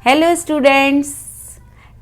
Hello students,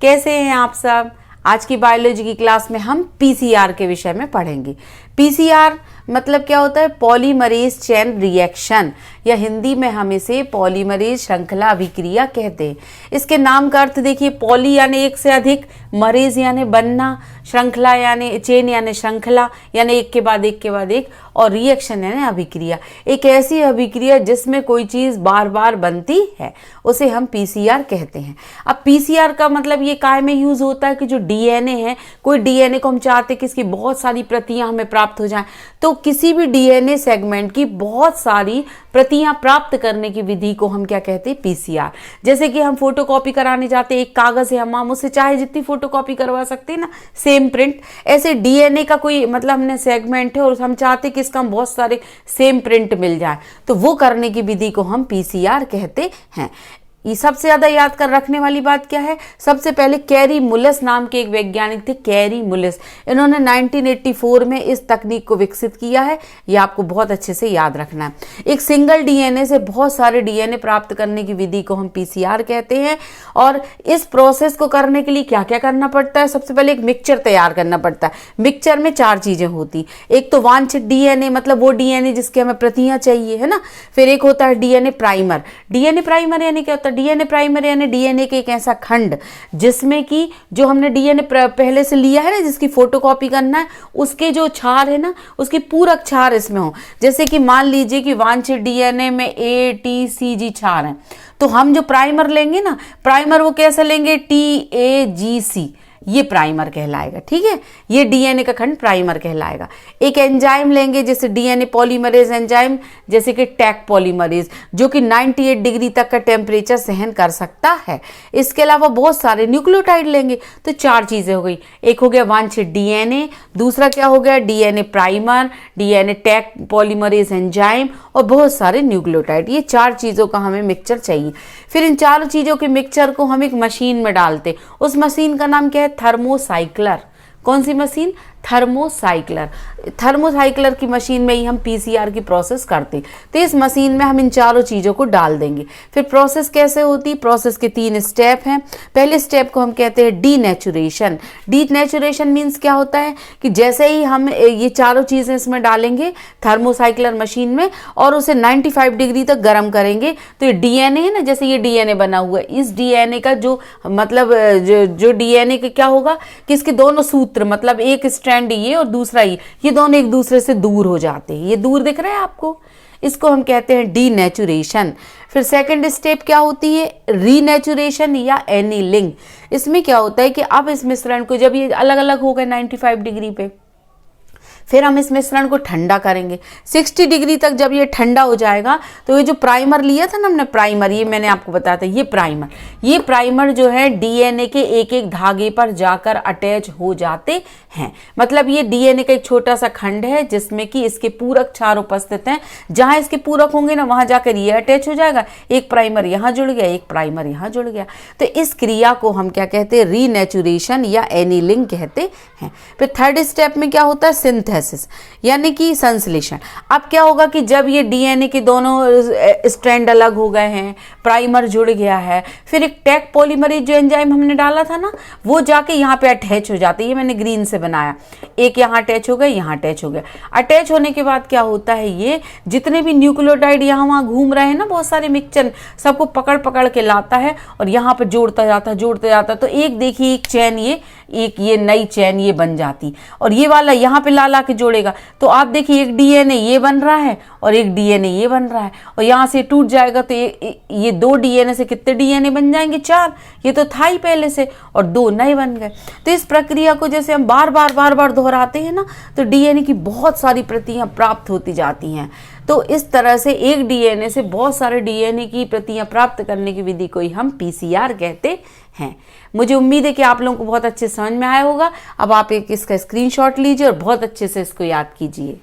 कैसे हैं आप सब। आज की बायोलॉजी की क्लास में हम पीसीआर के विषय में पढ़ेंगे। पीसीआर मतलब क्या होता है? पॉलीमरेज चेन रिएक्शन, या हिंदी में हम इसे पॉलीमरेज श्रृंखला अभिक्रिया कहते हैं। इसके नाम का अर्थ देखिए, पॉली यानी एक से अधिक, मरेज यानी बनना, श्रृंखला यानी चेन यानी श्रृंखला यानी एक के बाद एक के बाद एक, और रिएक्शन यानी अभिक्रिया। एक ऐसी अभिक्रिया जिसमें कोई चीज बार बार बनती है, उसे हम पीसीआर कहते हैं। अब पीसीआर का मतलब ये काय में यूज होता है कि जो डीएनए है, कोई डीएनए को हम चाहते हैं कि इसकी बहुत सारी प्रतियां हमें प्राप्त हो जाएं, तो किसी भी डीएनए सेगमेंट की बहुत सारी प्रतियां प्राप्त करने की विधि को हम क्या कहते हैं? पीसीआर। जैसे कि हम फोटोकॉपी कराने जाते हैं, एक कागज है, हम उससे चाहे जितनी फोटोकॉपी करवा सकते हैं ना, सेम प्रिंट। ऐसे डीएनए का कोई मतलब हमने सेगमेंट है और हम चाहते हैं कि इसका हम बहुत सारे सेम प्रिंट मिल जाए, तो वो करने की विधि को हम पीसीआर कहते हैं। ये सबसे ज्यादा याद कर रखने वाली बात क्या है? सबसे पहले कैरी मुलस नाम के एक वैज्ञानिक थे, कैरी मुलस। इन्होंने 1984 में इस तकनीक को विकसित किया है। ये आपको बहुत अच्छे से याद रखना है। एक सिंगल डीएनए से बहुत सारे डीएनए प्राप्त करने की विधि को हम पीसीआर कहते हैं। और इस प्रोसेस को करने के लिए क्या क्या करना पड़ता है? सबसे पहले एक मिक्सचर तैयार करना पड़ता है। मिक्सचर में 4 चीजें होती। एक तो वांछित डीएनए, मतलब वो डीएनए जिसके हमें प्रतियां चाहिए, है ना। फिर एक होता है डीएनए प्राइमर। डीएनए प्राइमर यानी क्या होता है? डीएनए प्राइमर यानी डीएनए के एक ऐसा खंड जिसमें कि जो हमने डीएनए पहले से लिया है ना, जिसकी फोटोकॉपी करना है, उसके जो क्षार है ना, उसकी पूरक क्षार इसमें हो। जैसे कि मान लीजिए कि वांछित डीएनए में ATCG क्षार है, तो हम जो प्राइमर लेंगे ना, प्राइमर वो कैसे लेंगे? TAGC, ये प्राइमर कहलाएगा। ठीक है, ये डीएनए का खंड प्राइमर कहलाएगा। एक एंजाइम लेंगे, जैसे डीएनए पॉलीमरेज एंजाइम, जैसे कि टैक पॉलीमरेज, जो कि 98 डिग्री तक का टेम्परेचर सहन कर सकता है। इसके अलावा बहुत सारे न्यूक्लियोटाइड लेंगे। तो 4 चीजें हो गई। एक हो गया वांछित डीएनए, दूसरा क्या हो गया? DNA primer, DNA Taq polymerase enzyme, और बहुत सारे न्यूक्लियोटाइड। ये 4 चीजों का हमें मिक्सचर चाहिए। फिर इन 4 चीजों के मिक्सचर को हम एक मशीन में डालते। उस मशीन का नाम क्या है? थर्मोसाइक्लर। कौन सी मशीन? थर्मोसाइक्लर। थर्मोसाइक्लर की मशीन में ही हम पीसीआर की प्रोसेस करते। तो इस मशीन में हम इन 4 चीजों को डाल देंगे। फिर प्रोसेस कैसे होती? प्रोसेस के 3 स्टेप हैं। पहले स्टेप को हम कहते हैं डीनेचुरेशन। डीनेचुरेशन मीन्स क्या होता है कि जैसे ही हम ये 4 चीजें इसमें डालेंगे थर्मोसाइक्लर मशीन में, और उसे 95 डिग्री तक गर्म करेंगे, तो ये डीएनए है ना, जैसे ये डीएनए बना हुआ है, इस डीएनए का जो मतलब जो डीएनए का क्या होगा कि इसके दोनों सूत्र, मतलब एक स्ट्रैंड ये और दूसरा ये दोनों एक दूसरे से दूर हो जाते हैं। ये दूर दिख रहा है आपको? इसको हम कहते हैं डीनेचुरेशन। फिर सेकंड स्टेप क्या होती है? रीनेचुरेशन या एनीलिंग। इसमें क्या होता है कि अब इस मिश्रण को जब ये अलग अलग हो गए 95 डिग्री पे, फिर हम इस मिश्रण को ठंडा करेंगे 60 डिग्री तक। जब ये ठंडा हो जाएगा तो ये जो प्राइमर लिया था ना हमने, प्राइमर, ये मैंने आपको बताया था, ये प्राइमर जो है डीएनए के एक एक धागे पर जाकर अटैच हो जाते हैं। मतलब ये डीएनए का एक छोटा सा खंड है जिसमें कि इसके पूरक क्षार उपस्थित हैं। जहां इसके पूरक होंगे ना, वहां जाकर ये अटैच हो जाएगा। एक प्राइमर यहां जुड़ गया, एक प्राइमर यहां जुड़ गया। तो इस क्रिया को हम क्या कहते हैं? रीनेचुरेशन या एनीलिंग कहते हैं। फिर थर्ड स्टेप में क्या होता है? सिंथेसिस, यानी कि संश्लेषण। अब क्या होगा कि जब ये डीएनए के दोनों स्ट्रैंड अलग हो गए हैं, प्राइमर जुड़ गया है, फिर एक टैक पॉलीमरेज जो एंजाइम हमने डाला था ना, वो जाके यहाँ पे अटैच हो जाते हैं। ये मैंने ग्रीन से बनाया, एक यहाँ अटैच हो गया, यहाँ अटैच हो गया। अटैच होने के बाद क्या होता है? ये जितने भी न्यूक्लियोटाइड यहाँ वहाँ घूम रहे हैं ना, बहुत सारे मिक्सचर, सबको पकड़ पकड़ के लाता है और यहाँ पे जोड़ता जाता। तो एक देखिए, एक चैन ये नई चैन ये बन जाती, और ये वाला यहाँ पे ला के जोड़ेगा। तो आप देखिए, एक डीएनए ये बन रहा है और एक डीएनए ये बन रहा है, और यहाँ से टूट जाएगा तो ये 2 डीएनए से कितने डीएनए बन जाएंगे? 4। ये तो था ही पहले से, और 2 नए बन गए। तो इस प्रक्रिया को जैसे हम बार बार दोहराते हैं ना, तो डीएनए की बहुत सारी प्रतियां प्राप्त होती जाती हैं। तो इस तरह से एक डीएनए से बहुत सारे डीएनए की प्रतियां प्राप्त करने की विधि को ही हम पीसीआर कहते हैं। मुझे उम्मीद है कि आप लोगों को बहुत अच्छे समझ में आया होगा। अब आप इसका स्क्रीनशॉट लीजिए और बहुत अच्छे से इसको याद कीजिए।